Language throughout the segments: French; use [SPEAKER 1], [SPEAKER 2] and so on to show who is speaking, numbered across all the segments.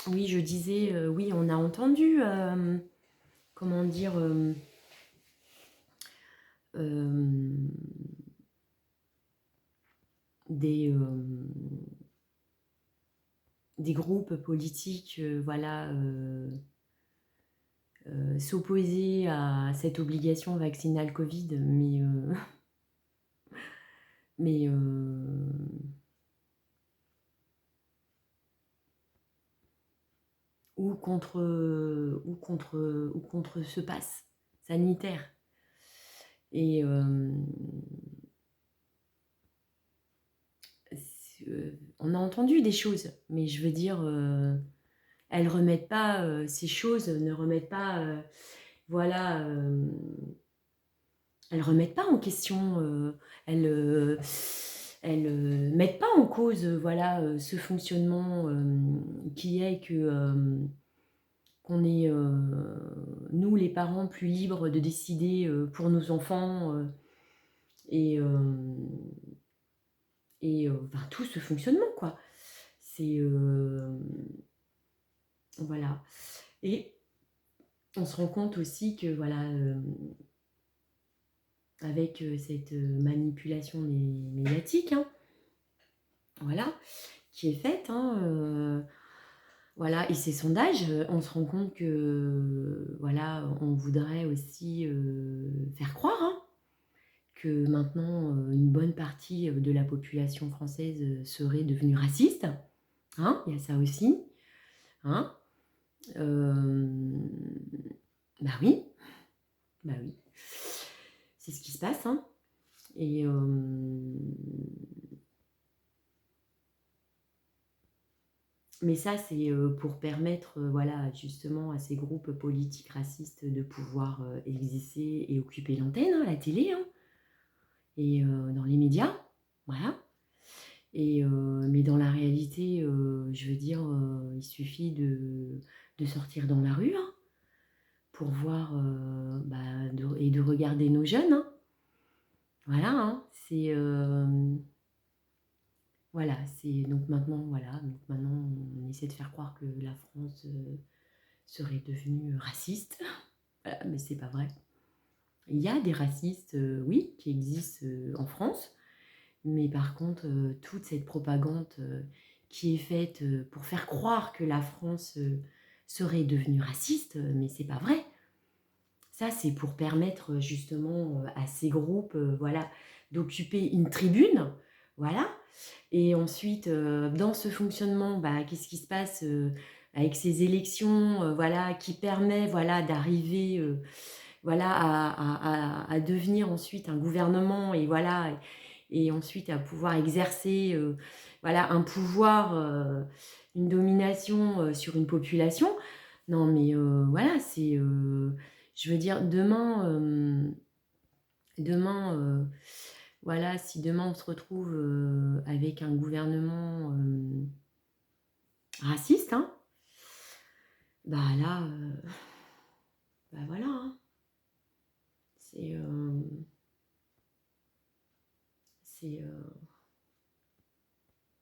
[SPEAKER 1] Oui, je disais, oui, on a entendu, comment dire, euh, des, des groupes politiques, voilà, s'opposer à cette obligation vaccinale Covid, mais ou contre ce pass sanitaire. Et on a entendu des choses, mais je veux dire, elles remettent pas, ces choses ne remettent pas, voilà, elles remettent pas en question, elles, mettent pas en cause, voilà, ce fonctionnement qui est que qu'on est, nous les parents, plus libres de décider pour nos enfants et enfin, tout ce fonctionnement, quoi. C'est voilà. Et on se rend compte aussi que voilà, avec cette manipulation médiatique, hein, voilà, qui est faite, hein, voilà, et ces sondages, on se rend compte que voilà, on voudrait aussi faire croire, hein, que maintenant une bonne partie de la population française serait devenue raciste, hein, il y a ça aussi, hein. Bah oui, bah oui, c'est ce qui se passe, hein. Et mais ça, c'est pour permettre, voilà, justement, à ces groupes politiques racistes de pouvoir exister et occuper l'antenne, hein, la télé, hein, et dans les médias, voilà. Et mais dans la réalité, je veux dire, il suffit de sortir dans la rue, hein, pour voir, bah, et de regarder nos jeunes, hein. Voilà, hein, c'est voilà, c'est donc maintenant, voilà, donc maintenant on essaie de faire croire que la France serait devenue raciste. Voilà, mais c'est pas vrai. Il y a des racistes, oui, qui existent en France, mais par contre, toute cette propagande qui est faite pour faire croire que la France serait devenue raciste, mais c'est pas vrai. Ça, c'est pour permettre justement à ces groupes, voilà, d'occuper une tribune, voilà. Et ensuite, dans ce fonctionnement, bah, qu'est-ce qui se passe avec ces élections, voilà, qui permet, voilà, d'arriver, voilà, à devenir ensuite un gouvernement et voilà, et ensuite à pouvoir exercer, voilà, un pouvoir, une domination sur une population. Non, mais voilà, c'est, je veux dire, demain, voilà, si demain on se retrouve avec un gouvernement raciste, hein, bah là, bah voilà, hein, c'est,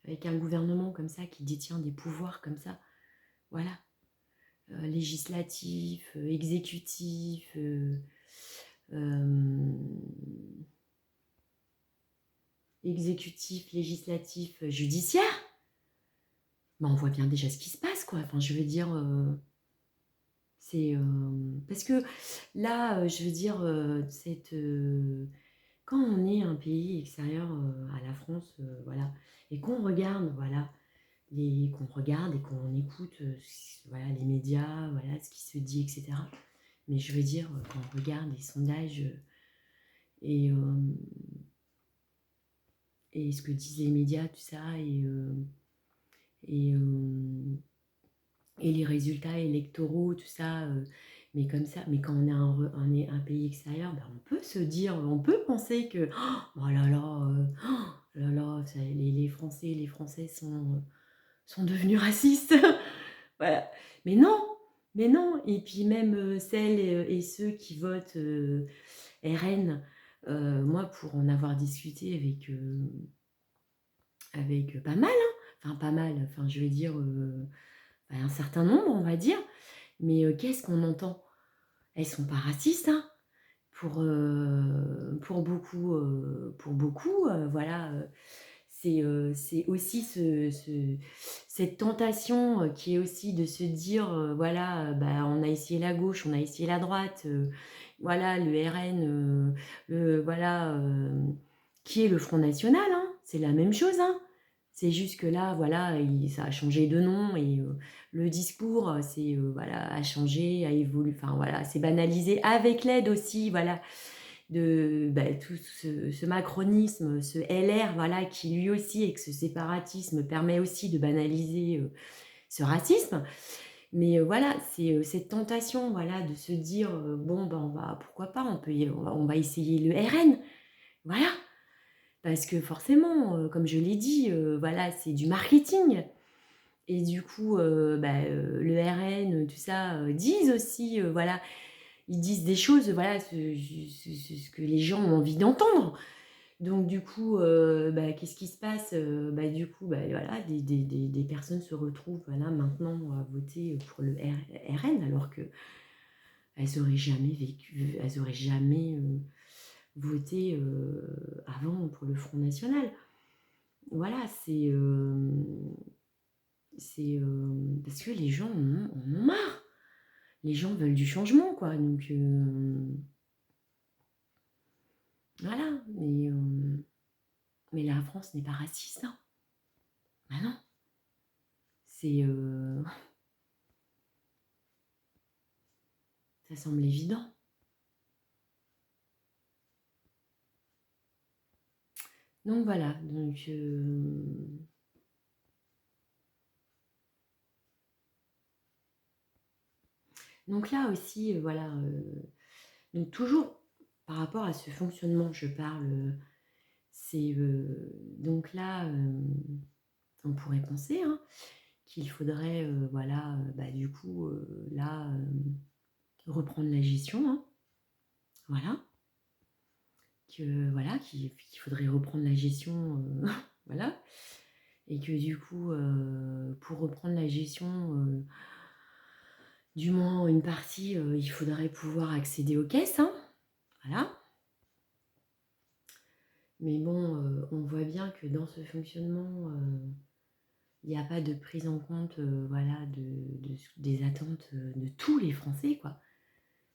[SPEAKER 1] avec un gouvernement comme ça qui détient des pouvoirs comme ça, voilà, législatifs, exécutifs, exécutif, législatif, judiciaire, bah on voit bien déjà ce qui se passe, quoi. Enfin, je veux dire, c'est parce que là, je veux dire, quand on est un pays extérieur à la France, voilà, et qu'on regarde, voilà, qu'on regarde et qu'on écoute, voilà, les médias, voilà, ce qui se dit, etc. Mais je veux dire, quand on regarde les sondages et, euh, et ce que disent les médias, tout ça, et, euh, et les résultats électoraux, tout ça, mais comme ça, mais quand on est un pays extérieur, ben on peut se dire, on peut penser que, oh là là, oh là là, les Français, les Français sont devenus racistes. Voilà. Mais non, mais non. Et puis même celles et ceux qui votent RN, moi pour en avoir discuté avec pas mal, hein, enfin pas mal, enfin je veux dire, un certain nombre, on va dire, mais qu'est-ce qu'on entend? Elles sont pas racistes, hein. Pour beaucoup, voilà, c'est aussi cette tentation, qui est aussi de se dire, voilà, bah, on a essayé la gauche, on a essayé la droite, voilà, le RN, voilà, qui est le Front national, hein, c'est la même chose, hein. C'est juste que là, voilà, ça a changé de nom et le discours, voilà, a changé, a évolué, enfin voilà, c'est banalisé avec l'aide aussi, voilà, de tout ce macronisme, ce LR, voilà, qui lui aussi, avec ce séparatisme, permet aussi de banaliser ce racisme. Mais voilà, c'est cette tentation, voilà, de se dire bon, ben, pourquoi pas, on va essayer le RN, voilà, parce que forcément, comme je l'ai dit, voilà, c'est du marketing. Et du coup, le RN, tout ça, disent aussi, voilà, ils disent des choses, voilà, ce que les gens ont envie d'entendre. Donc du coup, qu'est-ce qui se passe? Du coup, voilà, des personnes se retrouvent, voilà, maintenant à voter pour le RN alors qu'elles auraient jamais vécu, elles auraient jamais voté avant pour le Front national. Voilà, c'est parce que les gens en ont marre. Les gens veulent du changement, quoi. Donc voilà, mais la France n'est pas raciste, hein. Bah non, c'est ça semble évident. Donc voilà, donc là aussi, voilà, donc toujours par rapport à ce fonctionnement, je parle, c'est donc là, on pourrait penser, hein, qu'il faudrait, voilà, du coup, là, reprendre la gestion, hein, voilà. Qu'il faudrait reprendre la gestion, voilà, et que du coup, pour reprendre la gestion, du moins une partie, il faudrait pouvoir accéder aux caisses, hein, voilà. Mais bon, on voit bien que dans ce fonctionnement, il n'y a pas de prise en compte, voilà, des attentes de tous les Français, quoi.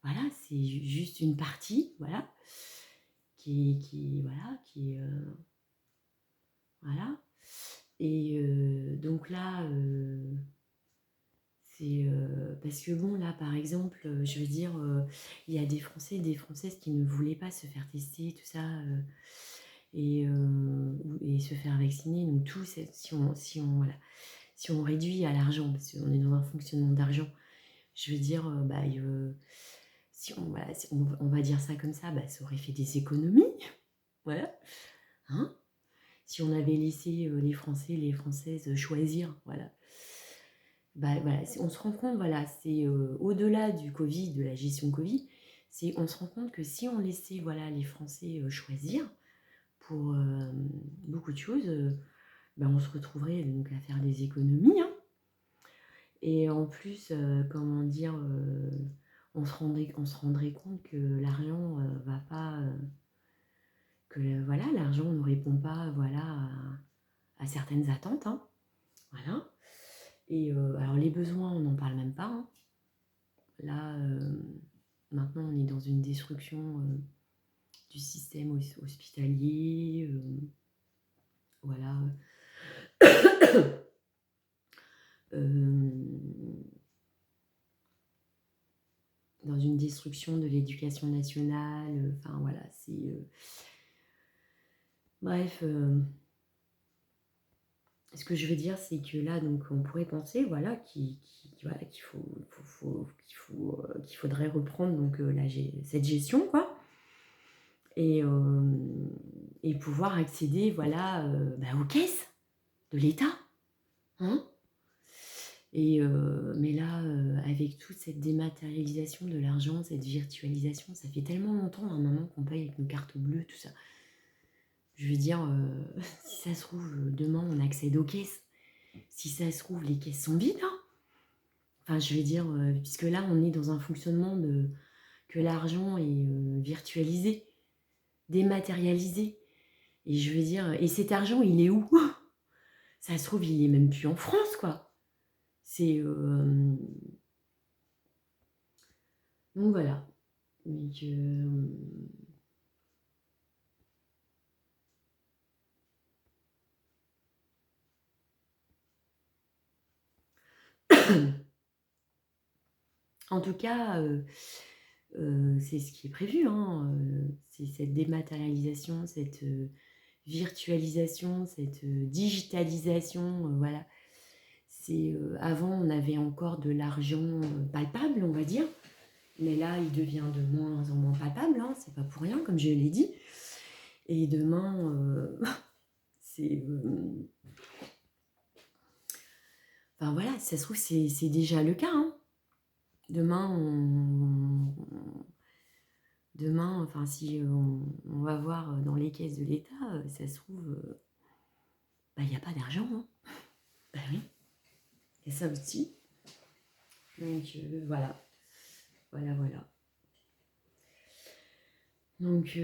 [SPEAKER 1] Voilà, c'est juste une partie, voilà, voilà, voilà. Et donc là, c'est parce que bon, là, par exemple, je veux dire, il y a des Français et des Françaises qui ne voulaient pas se faire tester, tout ça, et se faire vacciner. Donc tout, voilà, si on réduit à l'argent, parce qu'on est dans un fonctionnement d'argent, je veux dire, si on, voilà, on va dire ça comme ça, ça aurait fait des économies, voilà, hein. Si on avait laissé les Français, les Françaises choisir, voilà. Voilà, on se rend compte, voilà, c'est au-delà du Covid, de la gestion Covid, on se rend compte que si on laissait, voilà, les Français choisir pour beaucoup de choses, on se retrouverait donc à faire des économies, hein. Et en plus, comment dire, on se rendrait compte que l'argent va pas, voilà, l'argent ne répond pas, voilà, à certaines attentes, hein, voilà. Et alors les besoins, on n'en parle même pas, hein. Là, maintenant, on est dans une destruction du système hospitalier, voilà. Dans une destruction de l'éducation nationale, enfin voilà, c'est... bref, ce que je veux dire, c'est que là, donc, on pourrait penser, voilà, voilà, qu'il faudrait reprendre donc, cette gestion, quoi, et pouvoir accéder, voilà, aux caisses de l'État, hein. Et mais là, avec toute cette dématérialisation de l'argent, cette virtualisation, ça fait tellement longtemps, hein, maintenant qu'on paye avec nos cartes bleues, tout ça. Je veux dire, si ça se trouve, demain, on accède aux caisses. Si ça se trouve, les caisses sont vides, hein. Enfin, je vais dire, puisque là, on est dans un fonctionnement que l'argent est virtualisé, dématérialisé. Et je veux dire, et cet argent, il est où? Ça se trouve, il est même plus en France, quoi. C'est... donc voilà. Donc, en tout cas, c'est ce qui est prévu, hein, c'est cette dématérialisation, cette virtualisation, cette digitalisation, voilà. C'est avant, on avait encore de l'argent palpable, on va dire, mais là, il devient de moins en moins palpable, hein, c'est pas pour rien, comme je l'ai dit. Et demain, c'est... enfin voilà, si ça se trouve, c'est déjà le cas, hein. Demain, demain, enfin, si on va voir dans les caisses de l'État, ça se trouve, bah, il n'y a pas d'argent, hein. Bah oui, il y a ça aussi. Donc voilà, voilà, voilà. Donc